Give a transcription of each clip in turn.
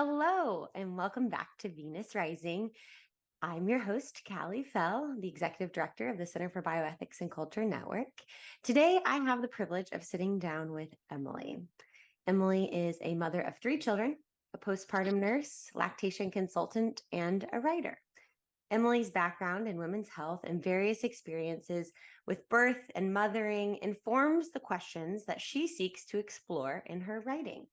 Hello, and welcome back to Venus Rising. I'm your host, Kallie Fell, the Executive Director of the Center for Bioethics and Culture Network. Today, I have the privilege of sitting down with Emily. Emily is a mother of 3 children, a postpartum nurse, lactation consultant, and a writer. Emily's background in women's health and various experiences with birth and mothering informs the questions that she seeks to explore in her writing.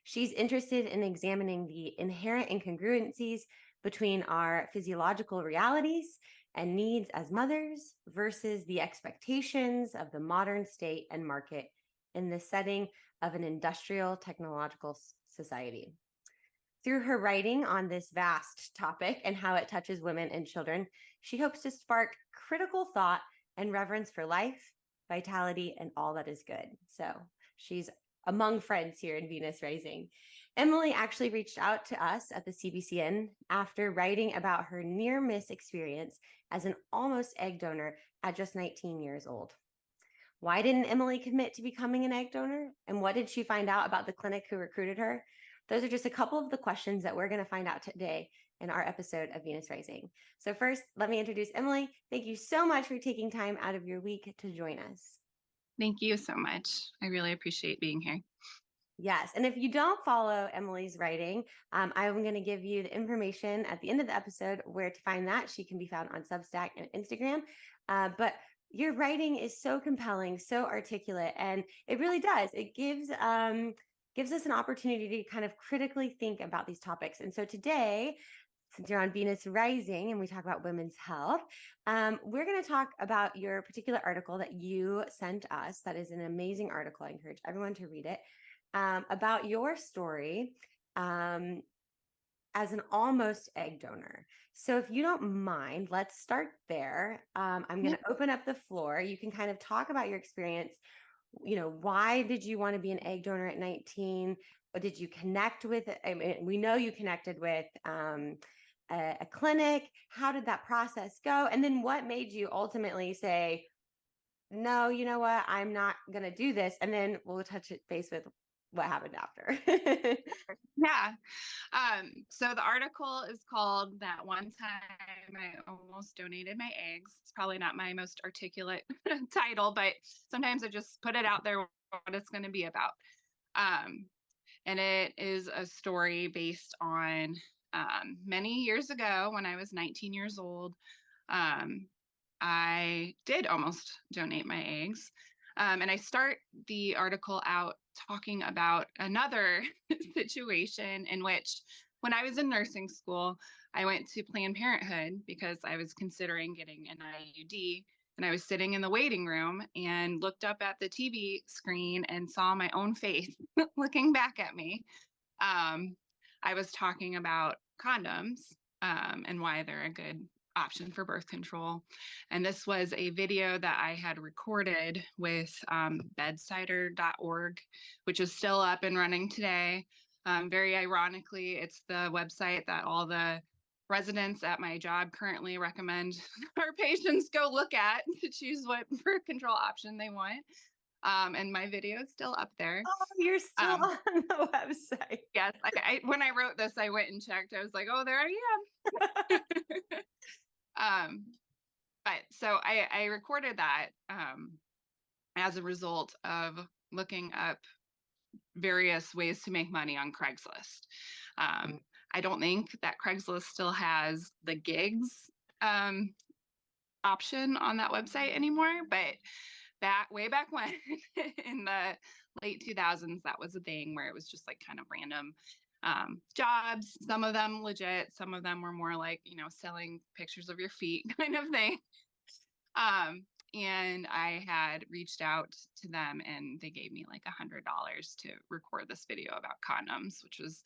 She's interested in examining the inherent incongruencies between our physiological realities and needs as mothers versus the expectations of the modern state and market in the setting of an industrial technological society. Through her writing on this vast topic and how it touches women and children, she hopes to spark critical thought and reverence for life, vitality, and all that is good. So she's among friends here in Venus Rising. Emily actually reached out to us at the CBCN after writing about her near miss experience as an almost egg donor at just 19 years old. Why didn't Emily commit to becoming an egg donor? And what did she find out about the clinic who recruited her? Those are just a couple of the questions that we're going to find out today in our episode of Venus Rising. So first, let me introduce Emily. Thank you so much for taking time out of your week to join us. Thank you so much. I really appreciate being here. Yes. And if you don't follow Emily's writing, I'm going to give you the information at the end of the episode where to find that. She can be found on Substack and Instagram. But your writing is so compelling, so articulate, and it really does. It gives us an opportunity to kind of critically think about these topics. And so today, since you're on Venus Rising and we talk about women's health, we're going to talk about your particular article that you sent us. That is an amazing article. I encourage everyone to read it. About your story as an almost egg donor. So if you don't mind, let's start there. I'm going to open up the floor. You can kind of talk about your experience. Why did you want to be an egg donor at 19? Or did you connect with it? I mean, we know you connected with a clinic. How did that process go? And then what made you ultimately say, no, you know what? I'm not going to do this. And then we'll touch it base with what happened after. Yeah. So the article is called That One Time I Almost Donated My Eggs. It's probably not my most articulate title, but sometimes I just put it out there what it's going to be about. And it is a story based on many years ago when I was 19 years old. I did almost donate my eggs. And I start the article out talking about another situation in which, when I was in nursing school, I went to Planned Parenthood because I was considering getting an IUD. And I was sitting in the waiting room and looked up at the TV screen and saw my own face looking back at me. I was talking about condoms and why they're a good option for birth control. And this was a video that I had recorded with bedsider.org, which is still up and running today. Very ironically, it's the website that all the residents at my job currently recommend our patients go look at to choose what birth control option they want. And my video is still up there. Oh, you're still on the website. Yes. When I wrote this, I went and checked. I was like, oh, there I am. But so I recorded that as a result of looking up various ways to make money on Craigslist. I don't think that Craigslist still has the gigs option on that website anymore, but way back when in the late 2000s, that was a thing where it was just like kind of random jobs, some of them legit, some of them were more like, selling pictures of your feet kind of thing. And I had reached out to them and they gave me like $100 to record this video about condoms, which was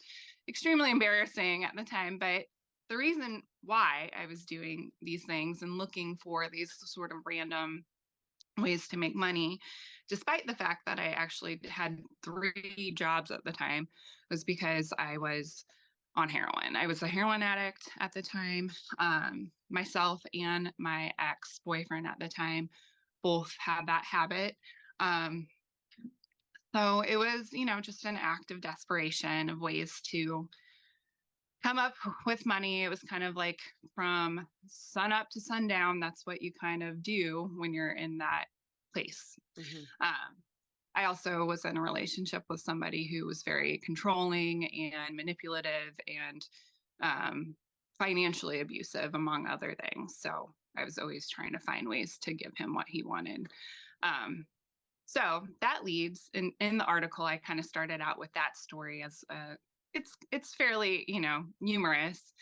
extremely embarrassing at the time. But the reason why I was doing these things and looking for these sort of random ways to make money, despite the fact that I actually had 3 jobs at the time, was because I was on heroin. I was a heroin addict at the time. Myself and my ex-boyfriend at the time both had that habit. So it was, just an act of desperation of ways to come up with money. It was kind of like from sun up to sundown. That's what you kind of do when you're in that place. Hmm. Um, I also was in a relationship with somebody who was very controlling and manipulative and um, financially abusive, among other things. So I was always trying to find ways to give him what he wanted. Um, so that leads in the article. I kind of started out with that story as it's fairly humorous,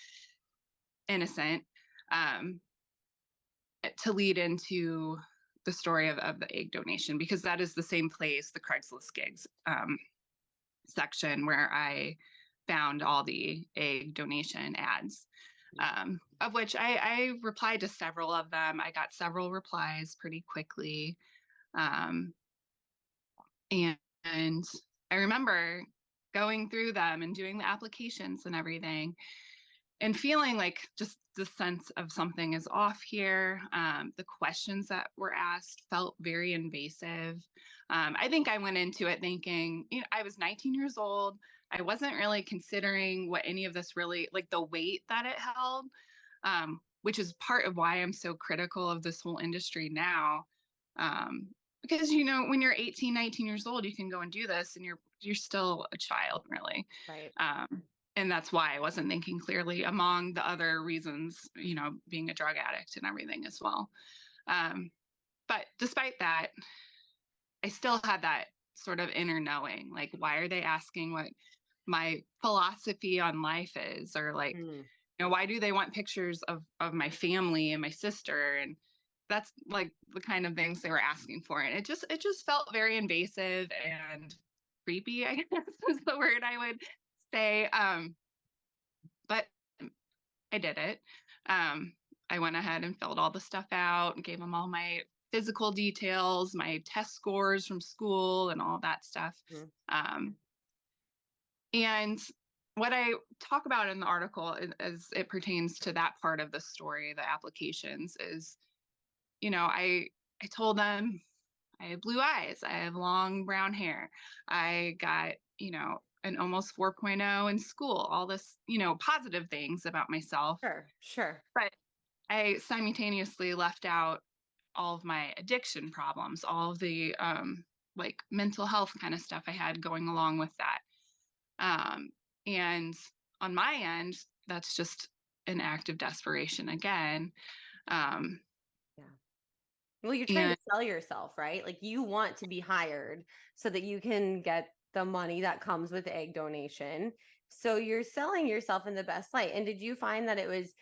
innocent, um, to lead into the story of the egg donation, because that is the same place, the Craigslist gigs section, where I found all the egg donation ads, of which I replied to several of them. I got several replies pretty quickly. Um, and I remember going through them and doing the applications and everything and feeling like just the sense of something is off here. The questions that were asked felt very invasive. I think I went into it thinking, I was 19 years old. I wasn't really considering what any of this really, like the weight that it held, which is part of why I'm so critical of this whole industry now. Because, when you're 18, 19 years old, you can go and do this and you're still a child, really. Right. And that's why I wasn't thinking clearly, among the other reasons, being a drug addict and everything as well. But despite that, I still had that sort of inner knowing, like, why are they asking what my philosophy on life is? Or like, Mm. why do they want pictures of my family and my sister? And that's like the kind of things they were asking for. And it just felt very invasive and creepy, I guess is the word I would say. But I did it. Um, I went ahead and filled all the stuff out and gave them all my physical details, my test scores from school, and all that stuff. Mm. Um, and what I talk about in the article, as it pertains to that part of the story, the applications, is, I told them I have blue eyes, I have long brown hair, I got, an almost 4.0 in school, all this, positive things about myself. Sure, sure. But I simultaneously left out all of my addiction problems, all of the like mental health kind of stuff I had going along with that. And on my end, that's just an act of desperation again. Um, Yeah. Well, you're trying to and sell yourself, right? Like you want to be hired so that you can get the money that comes with egg donation. So you're selling yourself in the best light. And did you find that it was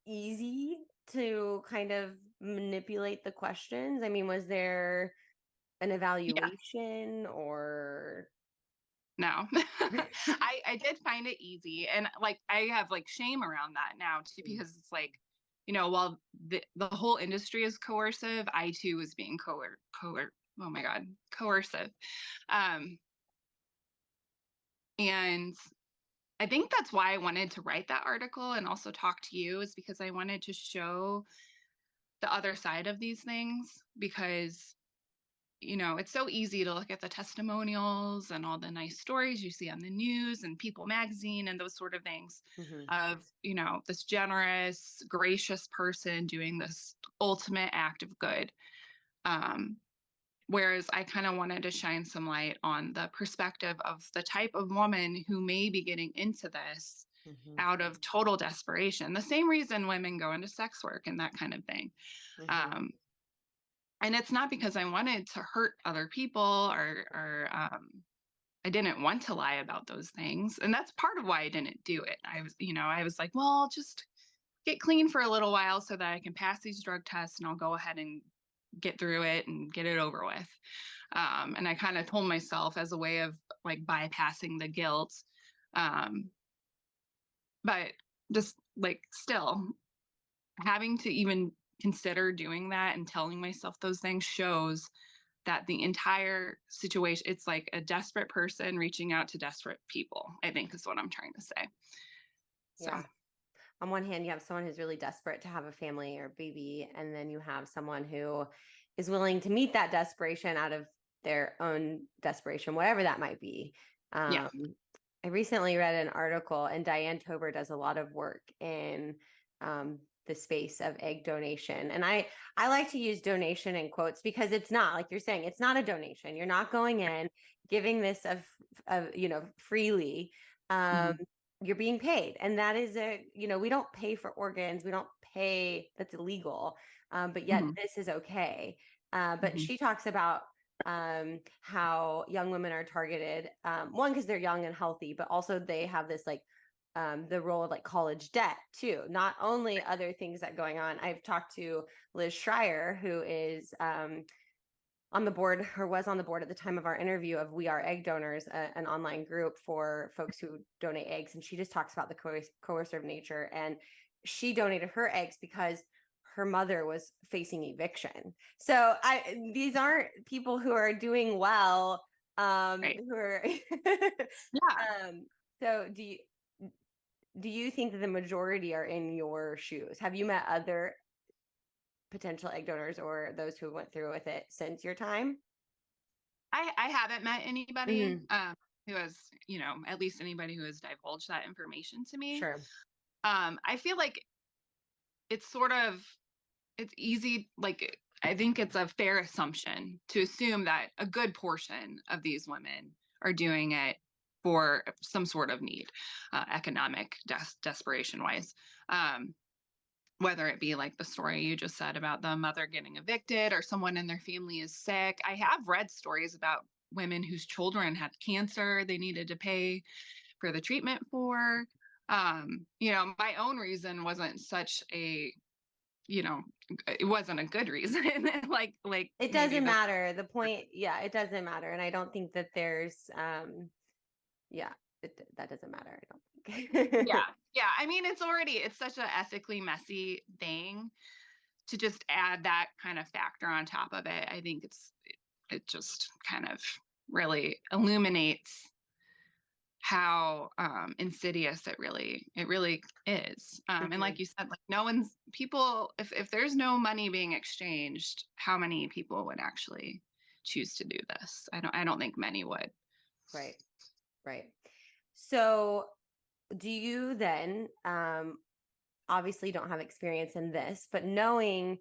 easy to kind of manipulate the questions? I mean, was there an yeah, evaluation or no, I did find it easy. And like, I have like shame around that now too, because it's like, while the whole industry is coercive, I too was being oh my God, coercive. Um, and I think that's why I wanted to write that article and also talk to you, is because I wanted to show the other side of these things. Because it's so easy to look at the testimonials and all the nice stories you see on the news and People magazine and those sort of things Mhm. of, this generous, gracious person doing this ultimate act of good. Um, Whereas I kind of wanted to shine some light on the perspective of the type of woman who may be getting into this Mhm. out of total desperation, the same reason women go into sex work and that kind of thing. Mhm. Um, and it's not because I wanted to hurt other people, or I didn't want to lie about those things. And that's part of why I didn't do it. I was like, well, I'll just get clean for a little while so that I can pass these drug tests and I'll go ahead and get through it and get it over with. And I kind of told myself as a way of like bypassing the guilt. Um, but just like still having to even consider doing that and telling myself those things shows that the entire situation, it's like a desperate person reaching out to desperate people, I think is what I'm trying to say. So Yeah. On one hand, you have someone who's really desperate to have a family or baby, and then you have someone who is willing to meet that desperation out of their own desperation, whatever that might be. yeah, Um, I recently read an article, and Diane Tober does a lot of work in the space of egg donation. And I like to use donation in quotes because it's not, like you're saying, it's not a donation. You're not going in giving this of freely. Um, Mhm. you're being paid, and that is we don't pay for organs. We don't pay. That's illegal. But yet Mhm. this is okay. But Mhm. she talks about how young women are targeted, one because they're young and healthy, but also they have this like the role of like college debt too, not only other things that going on. I've talked to Liz Schreier, who is on the board, or was on the board at the time of our interview, of We Are Egg Donors, an online group for folks who donate eggs, and she just talks about the coercive nature. And she donated her eggs because her mother was facing eviction. So these aren't people who are doing well, Right. who are Yeah. so do you think that the majority are in your shoes? Have you met other potential egg donors or those who went through with it since your time? I haven't met anybody Hmm. who has, at least anybody who has divulged that information to me. Sure. I feel like it's sort of it's easy, like I think it's a fair assumption to assume that a good portion of these women are doing it for some sort of need, economic desperation wise. Um, whether it be like the story you just said about the mother getting evicted or someone in their family is sick. I have read stories about women whose children had cancer they needed to pay for the treatment for. My own reason wasn't such a, you know, it wasn't a good reason. like It maybe doesn't the matter. The point, yeah, it doesn't matter. And I don't think that there's yeah, that doesn't matter, I don't think. yeah. Yeah. I mean, it's such an ethically messy thing to just add that kind of factor on top of it. I think it just kind of really illuminates how insidious it really is. And Mhm. like you said, like no one's people, if there's no money being exchanged, how many people would actually choose to do this? I don't think many would. Right, right. So do you then obviously don't have experience in this, but knowing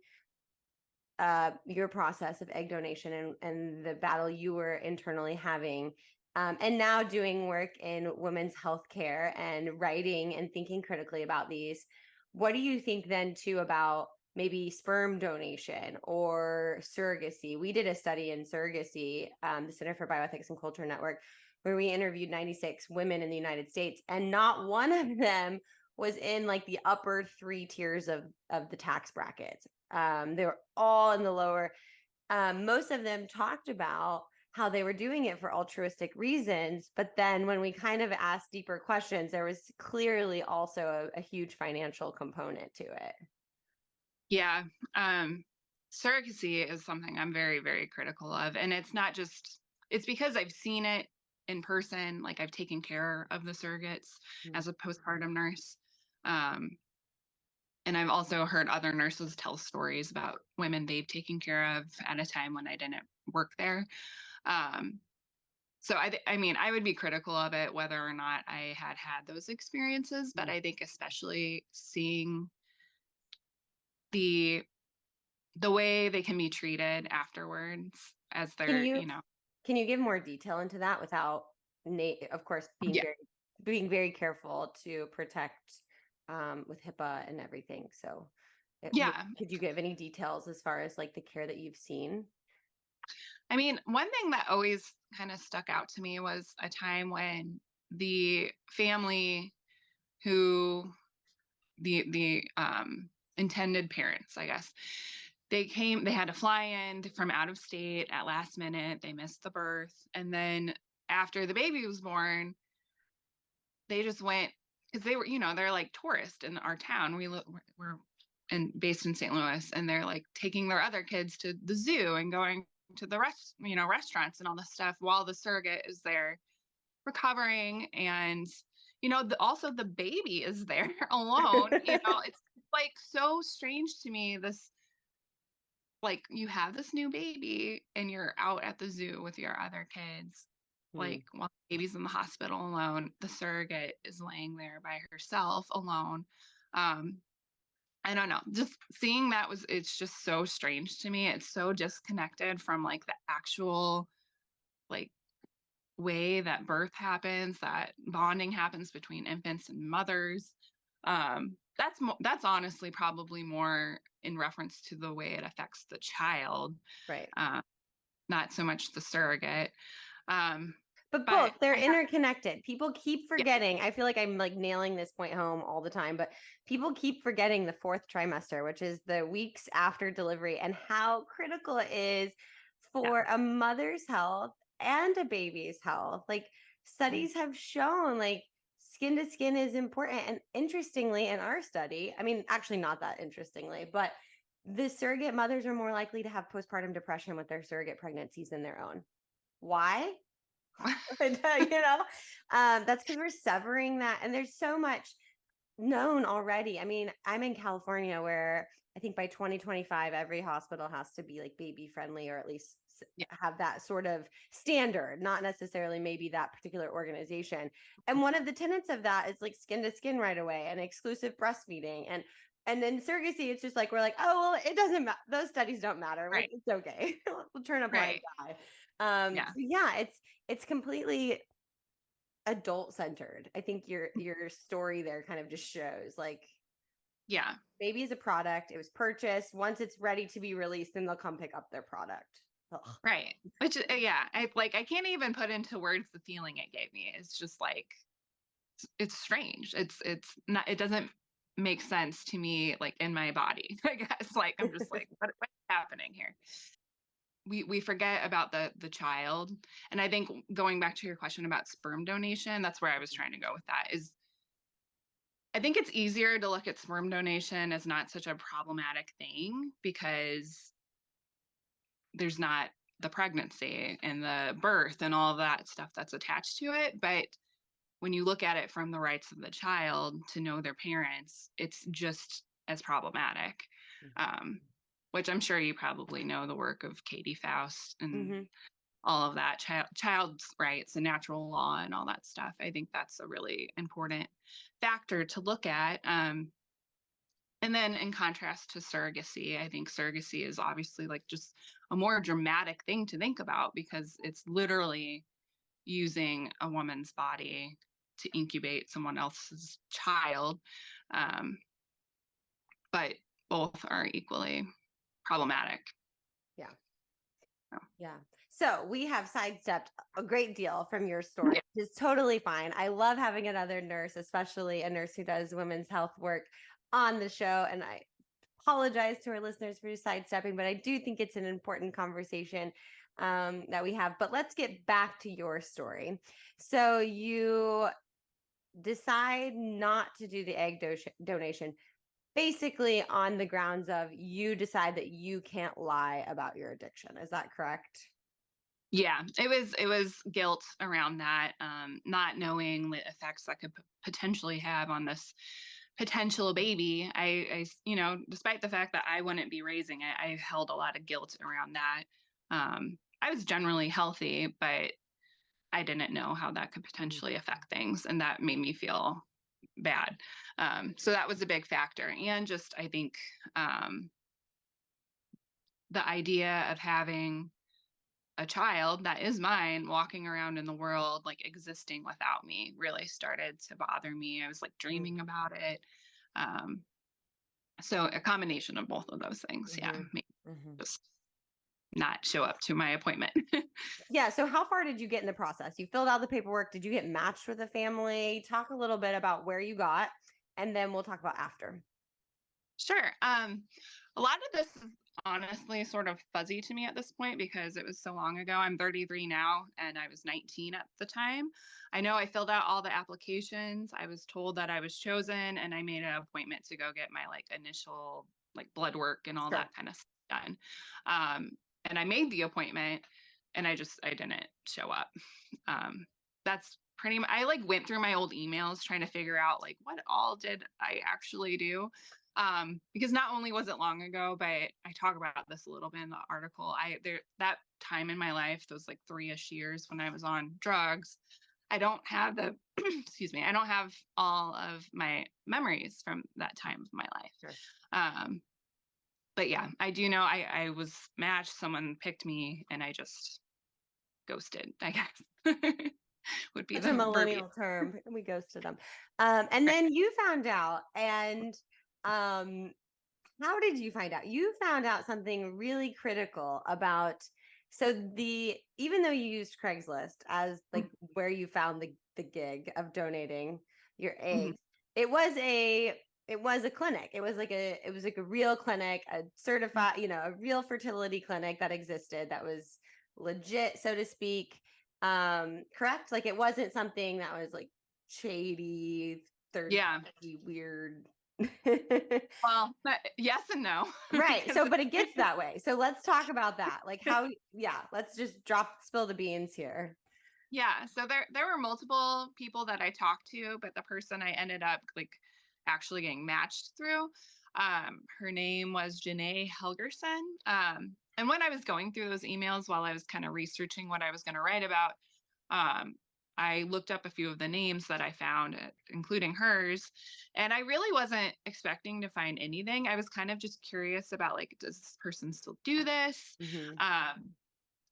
your process of egg donation and the battle you were internally having, and now doing work in women's healthcare and writing and thinking critically about these, what do you think then too about maybe sperm donation or surrogacy? We did a study in surrogacy, the Center for Bioethics and Culture Network, where we interviewed 96 women in the United States, and not one of them was in like the upper three tiers of the tax brackets. They were all in the lower. Most of them talked about how they were doing it for altruistic reasons, but then when we kind of asked deeper questions, there was clearly also a huge financial component to it. Yeah. um Surrogacy is something I'm very, very critical of, and it's because I've seen it in person. Like I've taken care of the surrogates Mm. as a postpartum nurse. um And I've also heard other nurses tell stories about women they've taken care of at a time when I didn't work there. Um, so I mean, I would be critical of it whether or not I had those experiences, but Mm. I think especially seeing the the way they can be treated afterwards as Can they're, you can you give more detail into that without, of course, yeah, being very careful to protect with HIPAA and everything. So, yeah. could you give any details as far as like the care that you've seen? I mean, one thing that always kind of stuck out to me was a time when the family who the intended parents, I guess. They had to fly in from out of state at last minute. They missed the birth. And then after the baby was born, they just went because they were, they're like tourists in our town. We're based in St. Louis, and they're like taking their other kids to the zoo and going to the restaurants and all this stuff while the surrogate is there recovering. And also the baby is there alone. It's like so strange to me, this, like, you have this new baby and you're out at the zoo with your other kids, Mm. Like while the baby's in the hospital alone, the surrogate is laying there by herself alone. Um, I don't know. Just seeing that it's just so strange to me. It's so disconnected from like the actual like way that birth happens, that bonding happens between infants and mothers. That's honestly probably more in reference to the way it affects the child, Right. uh, not so much the surrogate. Um, But both, but they're I have, interconnected. People keep yeah, forgetting. I feel like I'm like nailing this point home all the time, but people keep forgetting the fourth trimester, which is the weeks after delivery, and how critical it is yeah, for a mother's health and a baby's health. Like studies have shown like skin to skin is important. And interestingly, in our study, I mean, actually not that interestingly, but the surrogate mothers are more likely to have postpartum depression with their surrogate pregnancies than their own. Why? That's because we're severing that. And there's so much known already. I mean, I'm in California where I think by 2025, every hospital has to be like baby friendly or at least yeah, have that sort of standard, not necessarily maybe that particular organization. And one of the tenets of that is like skin to skin right away and exclusive breastfeeding. And then surrogacy, it's just like we're like, oh well, it doesn't matter. Those studies don't matter. Like right, it's okay. We'll turn a blind right, eye. yeah, So yeah, it's completely adult centered. I think your story there kind of just shows like yeah. baby is a product. It was purchased. Once it's ready to be released, then they'll come pick up their product. Ugh. Right. Which, yeah, I can't even put into words the feeling it gave me. It's just like, it's strange. It's not, it doesn't make sense to me, like in my body. I guess, like, I'm just like, what's happening here? We forget about the child. And I think going back to your question about sperm donation, that's where I was trying to go with that is I think it's easier to look at sperm donation as not such a problematic thing because there's not the pregnancy and the birth and all that stuff that's attached to it. But when you look at it from the rights of the child to know their parents, it's just as problematic. Um, which I'm sure you probably know the work of Katie Faust and Mhm. all of that child's rights and natural law and all that stuff. I think that's a really important factor to look at. And then in contrast to surrogacy, I think surrogacy is obviously like just a more dramatic thing to think about because it's literally using a woman's body to incubate someone else's child. Um, but both are equally problematic. Yeah. So, Yeah. So we have sidestepped a great deal from your story, yeah, which is totally fine. I love having another nurse, especially a nurse who does women's health work on the show. And I apologize to our listeners for sidestepping, but I do think it's an important conversation that we have. But let's get back to your story. So you decide not to do the egg donation basically on the grounds of you decide that you can't lie about your addiction. Is that correct? yeah, it was guilt around that, not knowing the effects that could potentially have on this potential baby. Despite the fact that I wouldn't be raising it, I held a lot of guilt around that. I was generally healthy, but I didn't know how that could Mhm. potentially affect things, and that made me feel bad. So that was a big factor, and just I think um, the idea of having a child that is mine walking around in the world like existing without me really started to bother me. I was like Mhm. dreaming about it. Um, so a combination of both of those things, yeah, Mhm. made Mhm. me just not show up to my appointment. Yeah. So, how far did you get in the process? You filled out the paperwork. Did you get matched with a family? Talk a little bit about where you got, and then we'll talk about after. Sure. A lot of this is honestly sort of fuzzy to me at this point because it was so long ago. I'm 33 now and I was 19 at the time. I know I filled out all the applications. I was told that I was chosen and I made an appointment to go get my like initial like blood work and all Sure. that kind of stuff done. And I made the appointment and I didn't show up. That's I like went through my old emails trying to figure out like what all did I actually do. Because not only was it long ago, but I talk about this a little bit in the article. That time in my life, those like 3-ish years when I was on drugs, I don't have the excuse me, I don't have all of my memories from that time of my life. Sure. But yeah, I do know I was matched, someone picked me, and I just ghosted, I guess. Would be Such a the verbiage. millennial term. We ghosted them. And Right. then you found out, and um, how did you find out? You found out something really critical about, so the even though you used Craigslist as like where you found the gig of donating your Mhm. eggs, it was a clinic. It was like a real clinic, a certified, a real fertility clinic that existed, that was legit, so to speak. Correct? Like it wasn't something that was like shady, third Yeah. party, weird. Well, yes and no, Right. because So, but it gets that way. So let's talk about that. Like how, yeah, let's just spill the beans here. yeah, so there were multiple people that I talked to, but the person I ended up like actually getting matched through, her name was Janae Helgerson. And when I was going through those emails while I was kind of researching what I was going to write about, um, I looked up a few of the names that I found, including hers, and I really wasn't expecting to find anything. I was kind of just curious about like, does this person still do this? Hmm. Um,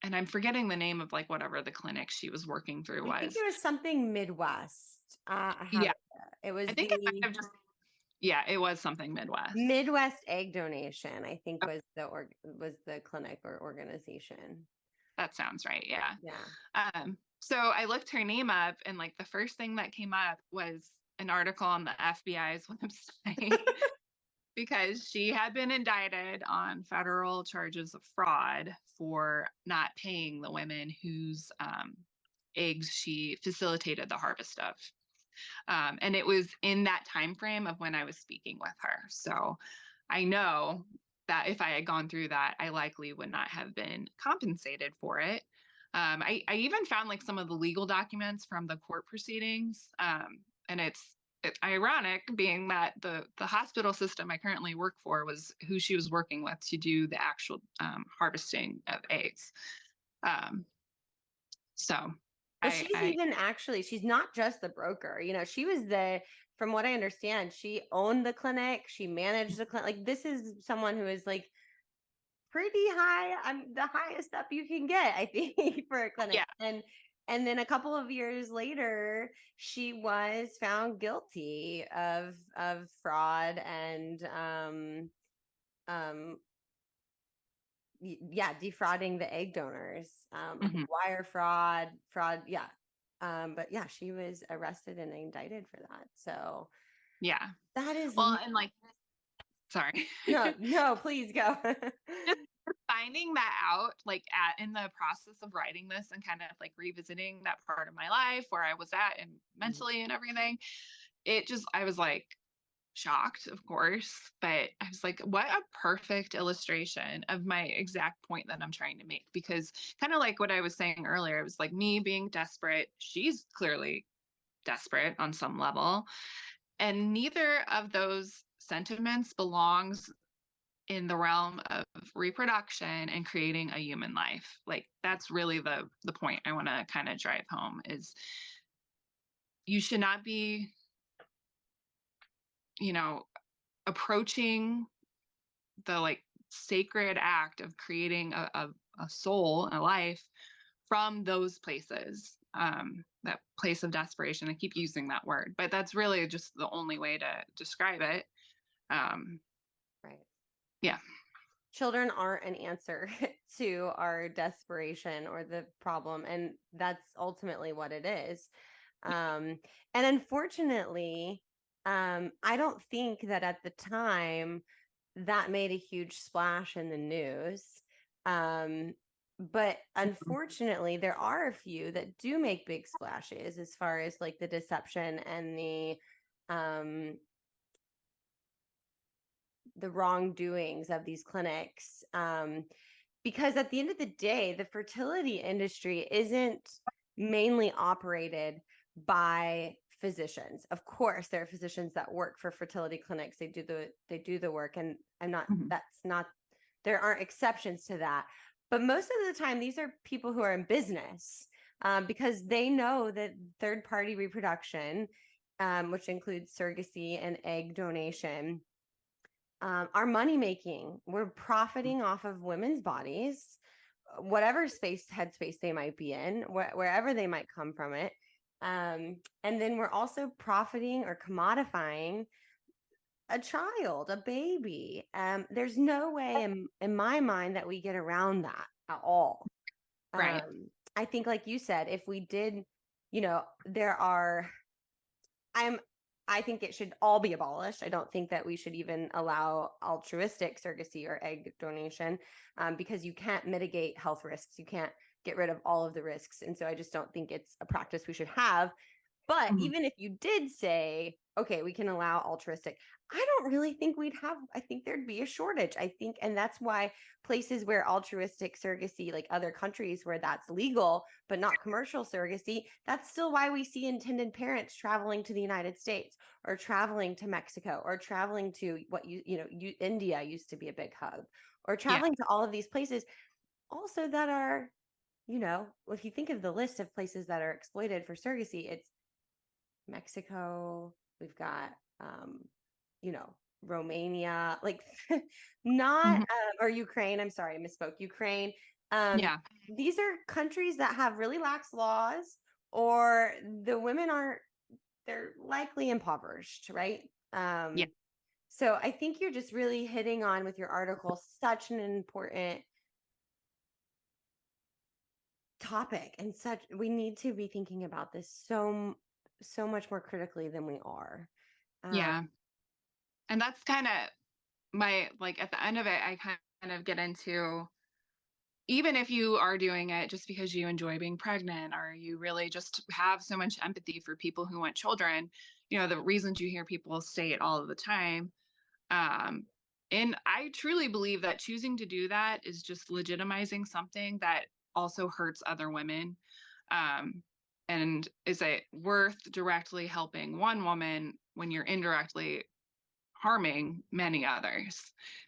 and I'm forgetting the name of like whatever the clinic she was working through I think was. it was something Midwest. I have Yeah, it there. It was I think it the might have just, yeah, it was something Midwest. Midwest Egg Donation, I think was the clinic or organization. That sounds right. Yeah. Yeah. So I looked her name up, and like the first thing that came up was an article on the FBI's website because she had been indicted on federal charges of fraud for not paying the women whose eggs she facilitated the harvest of. And it was in that time frame of when I was speaking with her. So I know that if I had gone through that, I likely would not have been compensated for it. I even found like some of the legal documents from the court proceedings, and it's ironic, being that the hospital system I currently work for was who she was working with to do the actual harvesting of eggs. Um, so Well, she's not just the broker. From what I understand, she owned the clinic, she managed the clinic. Like this is someone who is like pretty high. I'm the highest up you can get, I think, for a clinic. yeah, And then a couple of years later, she was found guilty of fraud and um yeah, defrauding the egg donors. I think hmm wire fraud, yeah. But yeah, she was arrested and indicted for that. So yeah. that is Well, and like, sorry. no, no, please go. Just finding that out, like in the process of writing this and kind of like revisiting that part of my life where I was at and Mhm. mentally and everything, I was like shocked, of course, but I was like, what a perfect illustration of my exact point that I'm trying to make. Because kind of like what I was saying earlier, it was like me being desperate. She's clearly desperate on some level. And neither of those sentiments belongs in the realm of reproduction and creating a human life. Like that's really the point I want to kind of drive home is you should not be, you know, approaching the like sacred act of creating a soul, a life from those places. That place of desperation. I keep using that word, but that's really just the only way to describe it. Um, Right. yeah. Children aren't an answer to our desperation or the problem, and that's ultimately what it is. And unfortunately, I don't think that at the time that made a huge splash in the news. Um, but unfortunately, there are a few that do make big splashes as far as like the deception and um, the wrongdoings of these clinics. Because at the end of the day, the fertility industry isn't mainly operated by physicians. Of course, there are physicians that work for fertility clinics. They do the work, and I'm not Mhm. that's not there aren't exceptions to that. But most of the time, these are people who are in business, because they know that third party reproduction, which includes surrogacy and egg donation, are money making. We're profiting off of women's bodies, whatever headspace they might be in, wherever they might come from it. And then we're also profiting or commodifying a child, a baby. There's no way in my mind that we get around that at all. Right. I think, like you said, if we did, there are I'm I think it should all be abolished. I don't think that we should even allow altruistic surrogacy or egg donation, because you can't mitigate health risks. You can't get rid of all of the risks. And so I just don't think it's a practice we should have. But Mhm. even if you did say, okay, we can allow altruistic, I don't really think I think there'd be a shortage. I think, and that's why places where altruistic surrogacy, like other countries where that's legal, but not commercial surrogacy, that's still why we see intended parents traveling to the United States or traveling to Mexico or traveling to India used to be a big hub, or Yeah. traveling to all of these places also that are, if you think of the list of places that are exploited for surrogacy, it's Mexico, we've got, um, you know, Romania, like not, Mhm. or Ukraine. I'm sorry, I misspoke. Ukraine. Um, Yeah. these are countries that have really lax laws, or the women aren't, they're likely impoverished, right? Yeah. So I think you're just really hitting on with your article such an important topic, and such we need to be thinking about this so much more critically than we are. Um, Yeah. And that's kind of my, like, at the end of it, I kind of get into, even if you are doing it just because you enjoy being pregnant, or you really just have so much empathy for people who want children, the reasons you hear people say it all of the time. Um, and I truly believe that choosing to do that is just legitimizing something that also hurts other women. Um, and is it worth directly helping one woman when you're indirectly harming many others?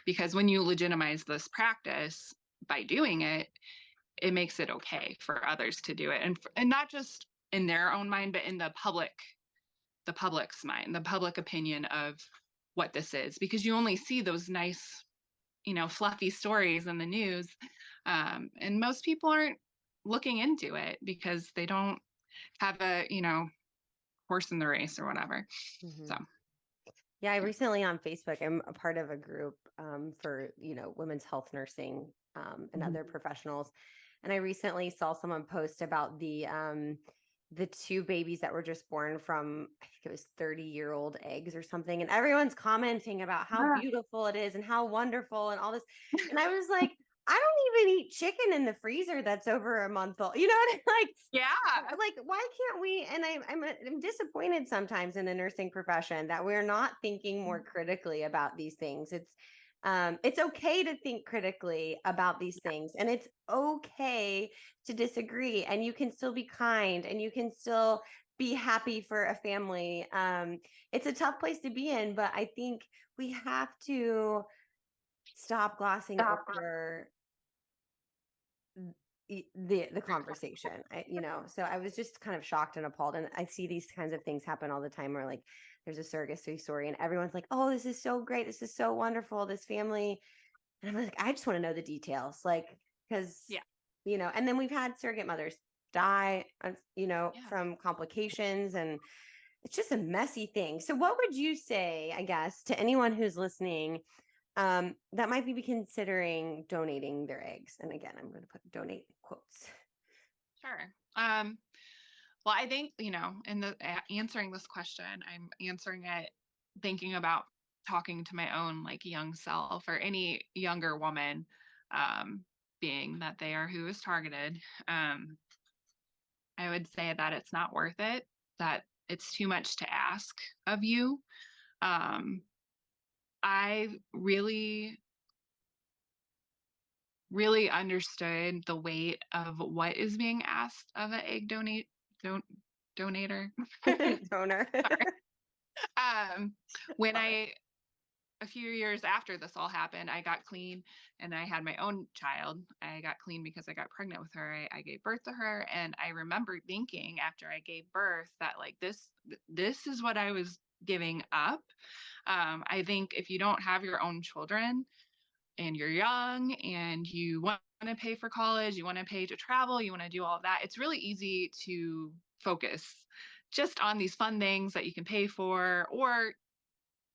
Because when you legitimize this practice by doing it, it makes it okay for others to do it, and not just in their own mind, but in the public's mind, the public opinion of what this is, because you only see those nice, fluffy stories in the news, and most people aren't looking into it because they don't have a horse in the race or whatever. So mhm. Yeah, I recently on Facebook, I'm a part of a group, for, women's health nursing, and Mhm. other professionals. And I recently saw someone post about the two babies that were just born from, I think it was 30-year-old eggs or something. And everyone's commenting about how Ah, beautiful it is and how wonderful and all this. And I was like, I don't even eat chicken in the freezer that's over a month old. You know what I like? yeah. Like, why can't we? And I'm disappointed sometimes in the nursing profession that we're not thinking more critically about these things. It's okay to think critically about these things, and it's okay to disagree, and you can still be kind, and you can still be happy for a family. It's a tough place to be in, but I think we have to stop glossing Stop. over the conversation. So I was just kind of shocked and appalled, and I see these kinds of things happen all the time, where like there's a surrogacy story and everyone's like, oh, this is so great, this is so wonderful, this family. And I'm like, I just want to know the details, like, because Yeah. and then we've had surrogate mothers die, Yeah. from complications, and it's just a messy thing. So what would you say, I guess, to anyone who's listening, that might be considering donating their eggs? And again, I'm going to put donate in quotes. Sure. Well, I think, in answering this question, I'm answering it thinking about talking to my own, like, young self, or any younger woman, um, being that they are who is targeted. Um, I would say that it's not worth it, that it's too much to ask of you. Um, I really, really understood the weight of what is being asked of an egg donator. Donor. Um, when Love it. a few years after this all happened, I got clean and I had my own child. I got clean because I got pregnant with her. I gave birth to her. And I remember thinking after I gave birth that like this is what I was giving up. I think if you don't have your own children and you're young and you want to pay for college, you want to pay to travel, you want to do all of that, it's really easy to focus just on these fun things that you can pay for or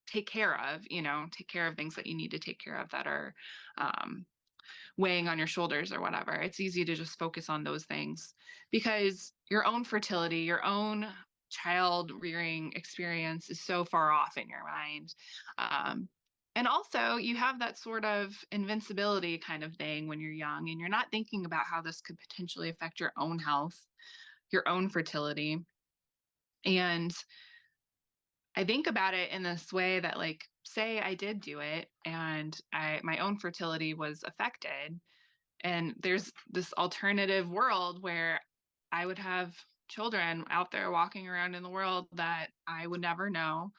take care of things that you need to take care of that are um, weighing on your shoulders or whatever. It's easy to just focus on those things because your own fertility, your own child rearing experience is so far off in your mind. Um, and also, you have that sort of invincibility kind of thing when you're young and you're not thinking about how this could potentially affect your own health, your own fertility. And I think about it in this way that like say I did do it and I my own fertility was affected and there's this alternative world where I would have children out there walking around in the world that I would never know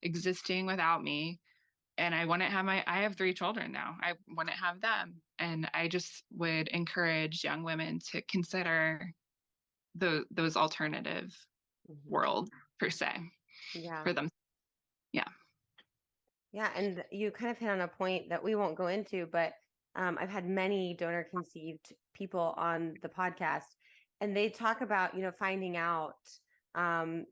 existing without me and I have 3 children now. I wouldn't have them and I just would encourage young women to consider those alternative Mhm. worlds per se Yeah. for them. Yeah. Yeah. And you kind of hit on a point that we won't go into, but I've had many donor conceived people on the podcast, and they talk about, finding out um,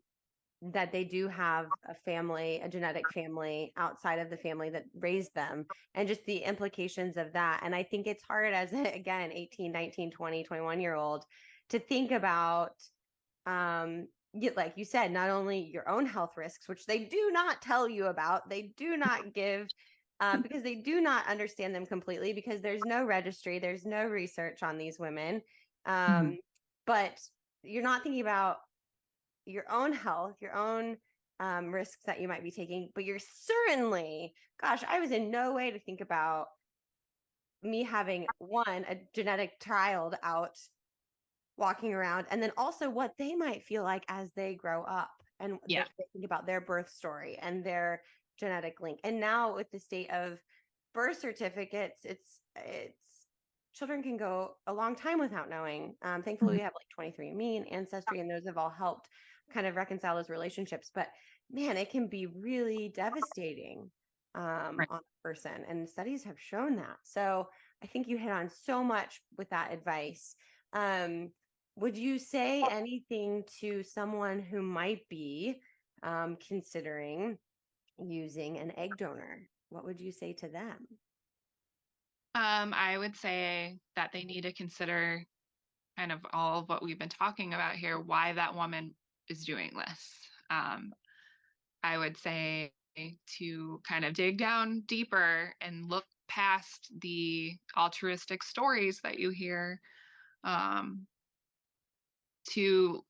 that they do have a family, a genetic family outside of the family that raised them, and just the implications of that. And I think it's hard as, again, 18, 19, 20, 21 year old to think about like you said, not only your own health risks, which they do not tell you about, they do not give because they do not understand them completely because there's no registry, there's no research on these women. Mhm. But you're not thinking about your own health, your own risks that you might be taking, but you're certainly, gosh, I was in no way to think about me having a genetic child out walking around, and then also what they might feel like as they grow up and Yeah. they think about their birth story and their genetic link. And now with the state of birth certificates, it's children can go a long time without knowing. Thankfully Mhm. we have like 23andMe and Ancestry, and those have all helped kind of reconcile those relationships. But man, it can be really devastating Right. on a person, and studies have shown that. So I think you hit on so much with that advice. um, would you say anything to someone who might be considering using an egg donor? What would you say to them? I would say that they need to consider kind of all of what we've been talking about here, why that woman is doing this. Um, I would say to kind of dig down deeper and look past the altruistic stories that you hear, um, to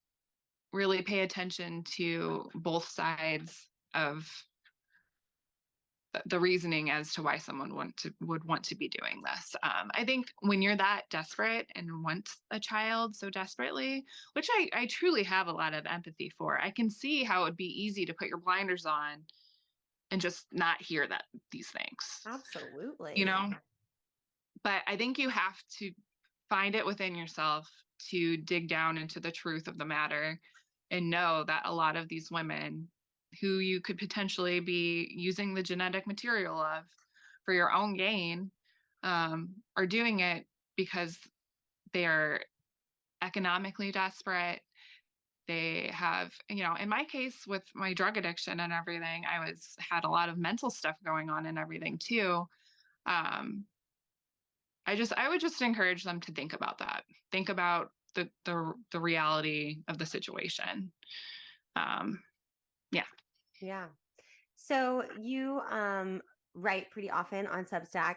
really pay attention to both sides of the reasoning as to why someone would want to be doing this. I think when you're that desperate and want a child so desperately, which I truly have a lot of empathy for, I can see how it would be easy to put your blinders on and just not hear that these things, you Absolutely. know. But I think you have to find it within yourself to dig down into the truth of the matter and know that a lot of these women who you could potentially be using the genetic material of for your own gain are doing it because they are economically desperate. They have, in my case with my drug addiction and everything, had a lot of mental stuff going on and everything too. um, I would just encourage them to think about that. Think about the reality of the situation. Um, yeah. Yeah. So you write pretty often on Substack.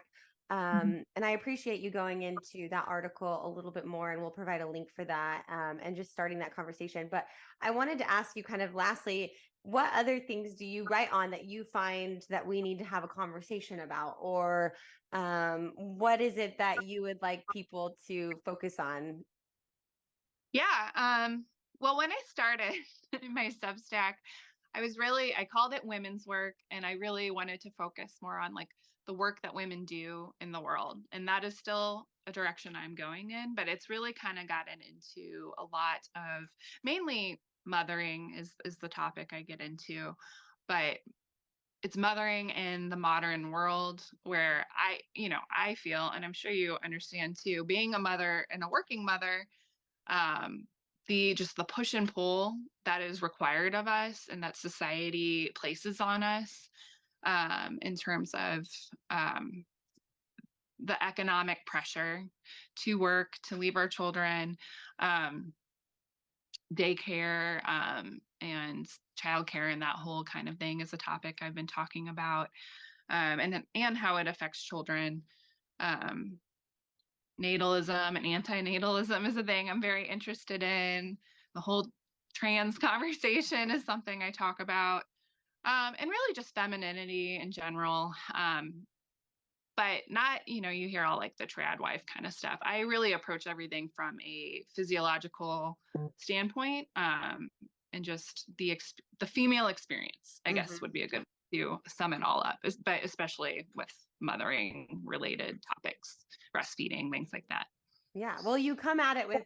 Mhm. And I appreciate you going into that article a little bit more, and we'll provide a link for that, and just starting that conversation. But I wanted to ask you kind of lastly, what other things do you write on that you find that we need to have a conversation about? Or what is it that you would like people to focus on? Yeah. Well, when I started my Substack, I called it women's work, and I really wanted to focus more on like the work that women do in the world. And that is still a direction I'm going in, but it's really kind of gotten into a lot of mainly mothering is the topic I get into, but it's mothering in the modern world where I feel, and I'm sure you understand too, being a mother and a working mother, um, the push and pull that is required of us and that society places on us, in terms of um, the economic pressure to work, to leave our children, um, daycare, and childcare, and that whole kind of thing is a topic I've been talking about, and how it affects children. Um, Natalism and antinatalism is a thing I'm very interested in. The whole trans conversation is something I talk about, and really just femininity in general. But not, you hear all like the trad wife kind of stuff. I really approach everything from a physiological standpoint, and just the female experience, I guess, would be a good to sum it all up, but especially with mothering related topics, breastfeeding, things like that. Yeah. Well, you come at it with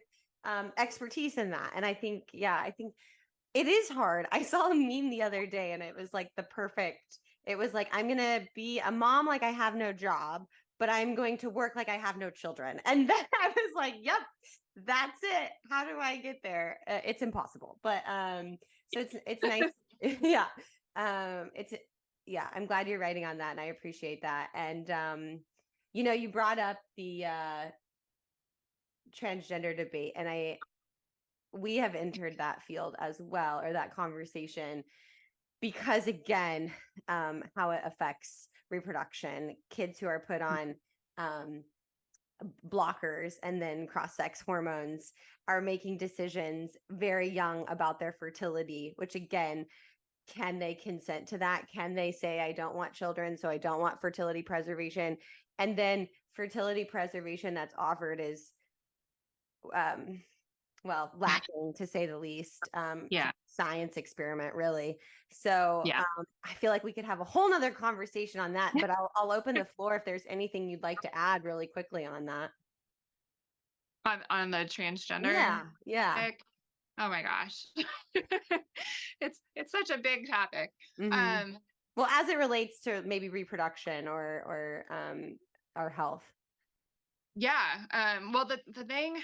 expertise in that. And I think it is hard. I saw a meme the other day and it was like it was like, I'm going to be a mom like I have no job, but I'm going to work like I have no children. And then I was like, yep, that's it. How do I get there? It's impossible. But so it's nice. Yeah. It's yeah, I'm glad you're writing on that and I appreciate that. And you brought up the transgender debate and we have entered that field as well, or that conversation, because again, how it affects reproduction. Kids who are put on blockers and then cross-sex hormones are making decisions very young about their fertility, which again, can they consent to that? Can they say, I don't want children, so I don't want fertility preservation? And then fertility preservation that's offered is lacking to say the least. Yeah. Science experiment, really. So Yeah. I feel like we could have a whole nother conversation on that, but I'll open the floor if there's anything you'd like to add really quickly on that. On the transgender Yeah. topic. Oh my gosh. It's such a big topic. Mm-hmm. Um, Well, as it relates to maybe reproduction or health. yeah. Well, the thing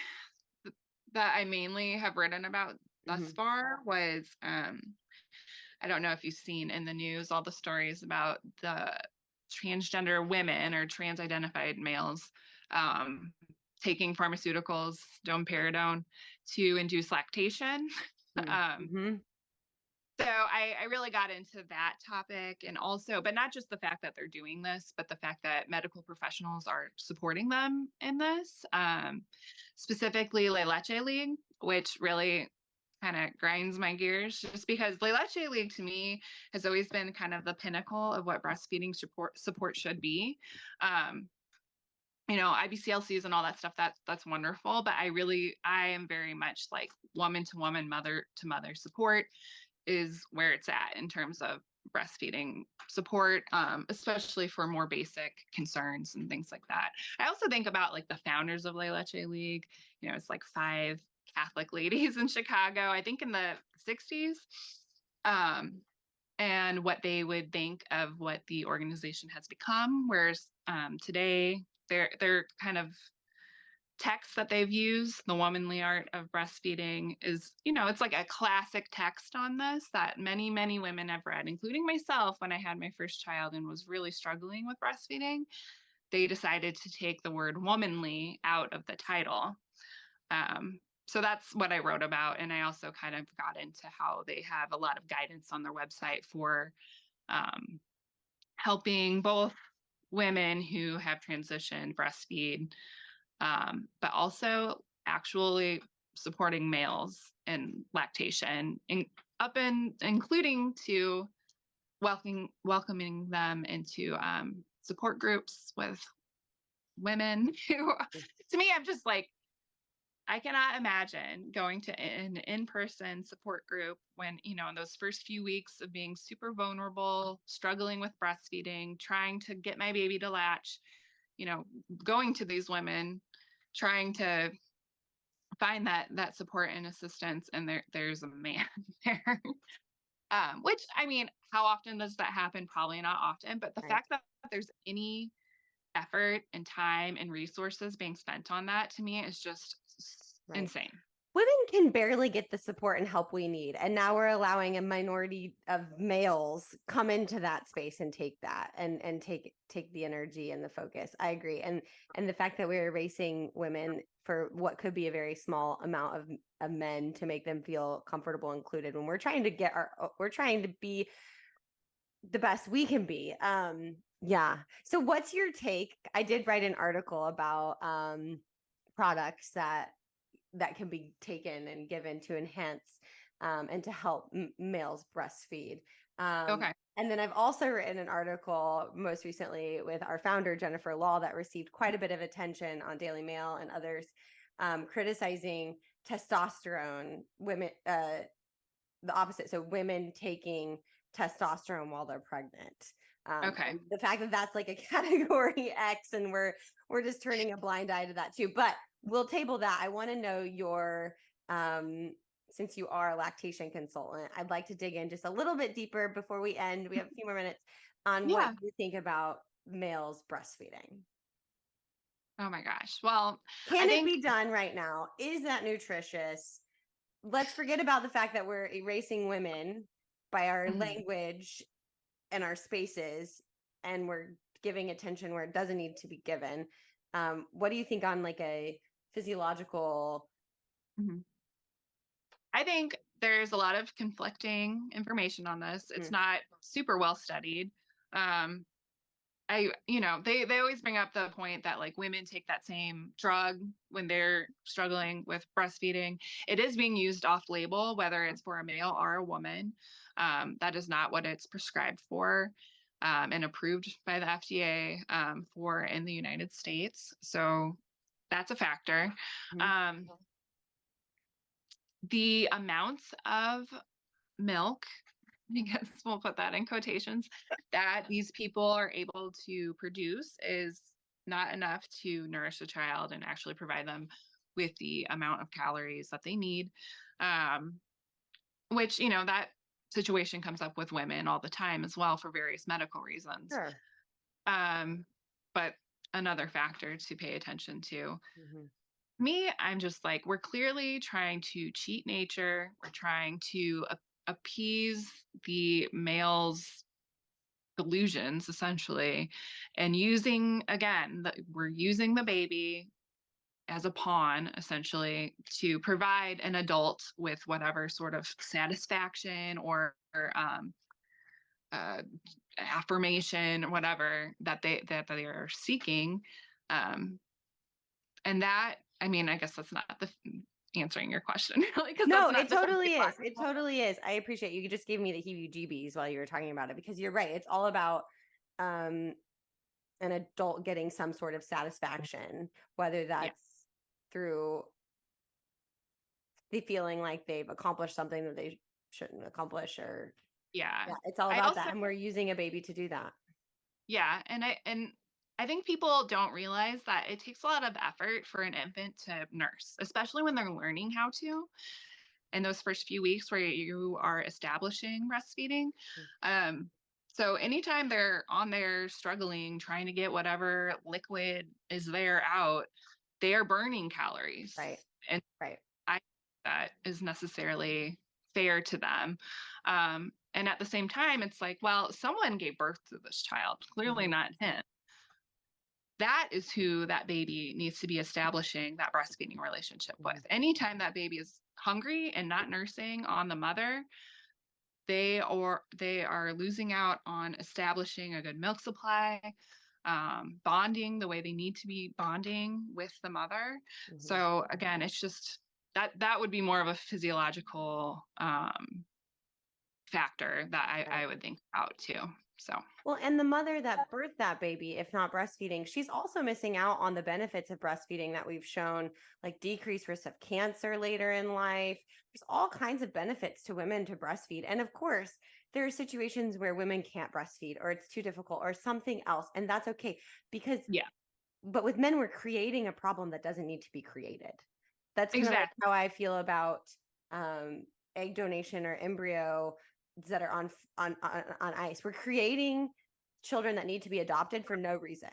that I mainly have written about thus far was, I don't know if you've seen in the news all the stories about the transgender women or trans identified males, um, taking pharmaceuticals, domperidone, to induce lactation. um, Mm-hmm. so I really got into that topic, and also, but not just the fact that they're doing this, but the fact that medical professionals are supporting them in this, specifically La Leche League, which really kind of grinds my gears, just because La Leche League to me has always been kind of the pinnacle of what breastfeeding support should be. Um, IBCLCs and all that stuff, that's wonderful, but I am very much like woman to woman, mother to mother support is where it's at in terms of breastfeeding support, especially for more basic concerns and things like that. I also think about like the founders of La Leche League. It's like 5 Catholic ladies in Chicago, I think in the 60s, and what they would think of what the organization has become. Whereas today, they're kind of text that they've used, The Womanly Art of Breastfeeding, is, it's like a classic text on this that many, many women have read, including myself when I had my first child and was really struggling with breastfeeding. They decided to take the word womanly out of the title. So that's what I wrote about. And I also kind of got into how they have a lot of guidance on their website for helping both women who have transitioned breastfeed, but also actually supporting males in lactation, including to welcoming them into support groups with women who, to me, I'm just like, I cannot imagine going to an in-person support group when, in those first few weeks of being super vulnerable, struggling with breastfeeding, trying to get my baby to latch, going to these women, trying to find that support and assistance, and there's a man there. Which, I mean, how often does that happen? Probably not often, but the Right. fact that there's any effort and time and resources being spent on that, to me, is just Right. insane. Women can barely get the support and help we need. And now we're allowing a minority of males come into that space and take that and take the energy and the focus. I agree. And the fact that we're erasing women for what could be a very small amount of men to make them feel comfortable included when we're trying to we're trying to be the best we can be. Yeah. So what's your take? I did write an article about products that can be taken and given to enhance and to help males breastfeed. Um, Okay. and then I've also written an article most recently with our founder, Jennifer Law, that received quite a bit of attention on Daily Mail and others, criticizing testosterone, the opposite. So women taking testosterone while they're pregnant. Okay. And the fact that that's like a category X, and we're just turning a blind eye to that too. But we'll table that. I want to know your since you are a lactation consultant, I'd like to dig in just a little bit deeper before we end. We have a few more minutes on what Yeah. you think about males breastfeeding. Oh my gosh. Well, I Can it think be done right now? Is that nutritious? Let's forget about the fact that we're erasing women by our mhm. language and our spaces, and we're giving attention where it doesn't need to be given. What do you think on like a physiological? Mhm. I think there's a lot of conflicting information on this. It's Mm, not super well studied. Um, they always bring up the point that like women take that same drug when they're struggling with breastfeeding. It is being used off label, whether it's for a male or a woman. That is not what it's prescribed for, and approved by the FDA, for in the United States. So that's a factor. mm, Um, the amounts of milk, I guess we'll put that in quotations, that these people are able to produce is not enough to nourish a child and actually provide them with the amount of calories that they need. Um, which, that situation comes up with women all the time as well for various medical reasons. sure. Um, but another factor to pay attention to. Hmm. Me, I'm just like, we're clearly trying to cheat nature. We're trying to appease the male's delusions, essentially, and we're using the baby as a pawn, essentially, to provide an adult with whatever sort of satisfaction or uh, affirmation or whatever that they are seeking. Um, and that, I mean, I guess that's not the answering your question really, because that's No, not it the totally is. It totally is. I appreciate you just gave me the heebie-jeebies while you were talking about it, because you're right. It's all about um an adult getting some sort of satisfaction, whether yeah, that's through the feeling like they've accomplished something that they shouldn't accomplish, or yeah. yeah, it's all I about also that. And we're using a baby to do that. Yeah, and I think people don't realize that it takes a lot of effort for an infant to nurse, especially when they're learning how to in those first few weeks where you are establishing breastfeeding. Mm. Um, so anytime they're on there struggling, trying to get whatever liquid is there out, they are burning calories. Right. And Right. I think that is necessarily fair to them. And at the same time, it's like, well, someone gave birth to this child, clearly Hmm. not him. That is who that baby needs to be establishing that breastfeeding relationship with. Hmm. Anytime that baby is hungry and not nursing on the mother, they are losing out on establishing a good milk supply, bonding the way they need to be bonding with the mother. Hmm. So again, it's just that would be more of a physiological factor that I Right. would think about too. So, Well, and the mother that birthed that baby, if not breastfeeding, she's also missing out on the benefits of breastfeeding that we've shown, like decreased risk of cancer later in life. There's all kinds of benefits to women to breastfeed. And of course, there are situations where women can't breastfeed or it's too difficult or something else. And that's okay because, yeah, but with men, we're creating a problem that doesn't need to be created. That's kind of like exactly. how I feel about egg donation or embryo that are on ice. We're creating children that need to be adopted for no reason.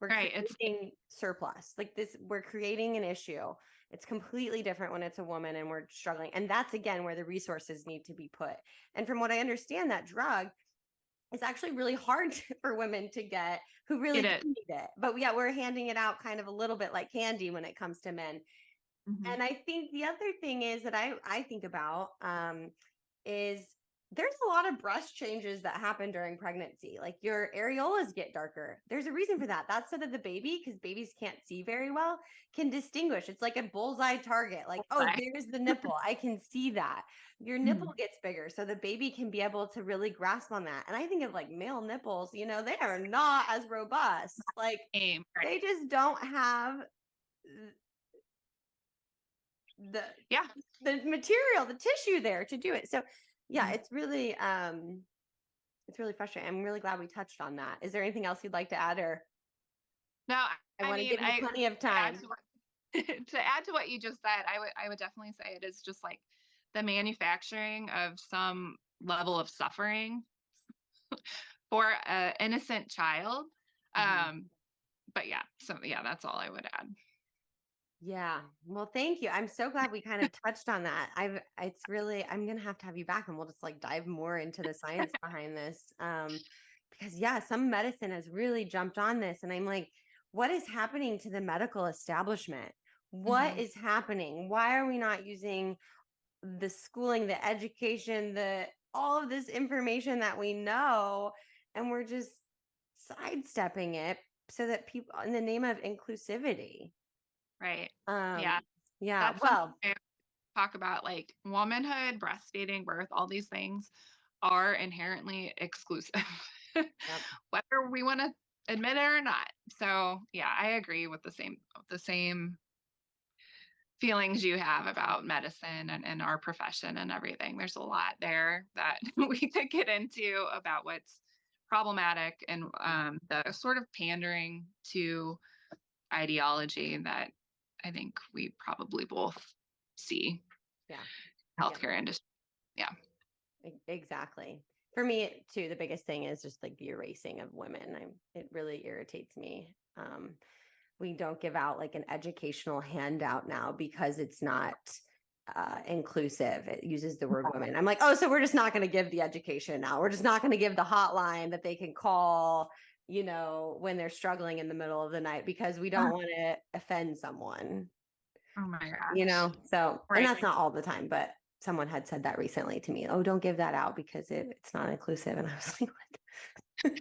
We're Right. It's creating surplus. Like this, we're creating an issue. It's completely different when it's a woman and we're struggling. And that's again where the resources need to be put. And from what I understand, that drug is actually really hard for women to get who really it do is. need it. But yeah, we're handing it out kind of a little bit like candy when it comes to men. Mhm. And I think the other thing is that I think about is there's a lot of breast changes that happen during pregnancy. Like your areolas get darker. There's a reason for that. That's so that the baby, because babies can't see very well, can distinguish. It's like a bullseye target. Like, oh, But, there's the nipple. I can see that. Your mhm. nipple gets bigger. So the baby can be able to really grasp on that. And I think of like male nipples, they are not as robust. Like Aim. Right. they just don't have the Yeah. the material, the tissue there to do it. So yeah, Mhm. it's really frustrating. I'm really glad we touched on that. Is there anything else you'd like to add, or No, I I want to mean, give you plenty of to add time? to what to add to what you just said, I would definitely say it is just like the manufacturing of some level of suffering for an innocent child. Mhm. Um, but yeah, so yeah, that's all I would add. Yeah. Well, thank you. I'm so glad we kind of touched on that. I'm going to have you back and we'll just like dive more into the science behind this. Because yeah, some medicine has really jumped on this. And I'm like, what is happening to the medical establishment? What Mhm. is happening? Why are we not using the schooling, the education, the all of this information that we know, and we're just sidestepping it so that people in the name of inclusivity. Right. Um, Yeah, yeah, that's something well, I talk about, like womanhood, breastfeeding, birth, all these things are inherently exclusive, yep. whether we want to admit it or not. So yeah, I agree with the same feelings you have about medicine and our profession and everything. There's a lot there that we could get into about what's problematic and the sort of pandering to ideology that I think we probably both see Yeah. Yeah. healthcare industry. Yeah. Exactly. For me too, the biggest thing is just like the erasing of women. It really irritates me. We don't give out like an educational handout now because it's not inclusive. It uses the word women. I'm like, oh, so we're just not going to give the education now. We're just not going to give the hotline that they can call, when they're struggling in the middle of the night because we don't want to offend someone, Oh my gosh. So, and Right. that's not all the time, but someone had said that recently to me. Oh, don't give that out because it's not inclusive. And I was like, what?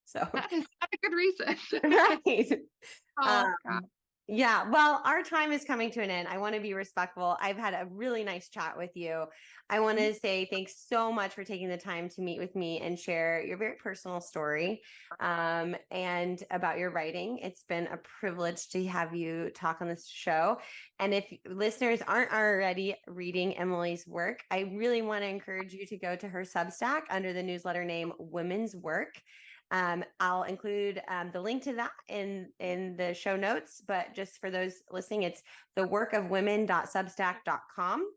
So, That is not a good reason. right. Oh God. Um, yeah, well, our time is coming to an end. I want to be respectful. I've had a really nice chat with you. I want to say thanks so much for taking the time to meet with me and share your very personal story and about your writing. It's been a privilege to have you talk on this show. And if listeners aren't already reading Emily's work, I really want to encourage you to go to her Substack under the newsletter name Women's Work. I'll include the link to that in the show notes, but just for those listening, it's theworkofwomen.substack.com,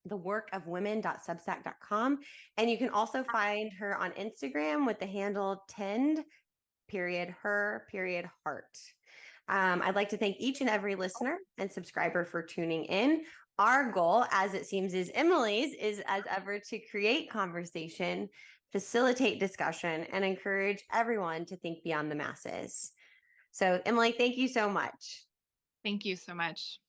theworkofwomen.substack.com. And you can also find her on Instagram with the handle tend.her.heart. I'd like to thank each and every listener and subscriber for tuning in. Our goal, as it seems is Emily's, is as ever to create conversation, facilitate discussion, and encourage everyone to think beyond the masses. So, Emily, thank you so much. Thank you so much.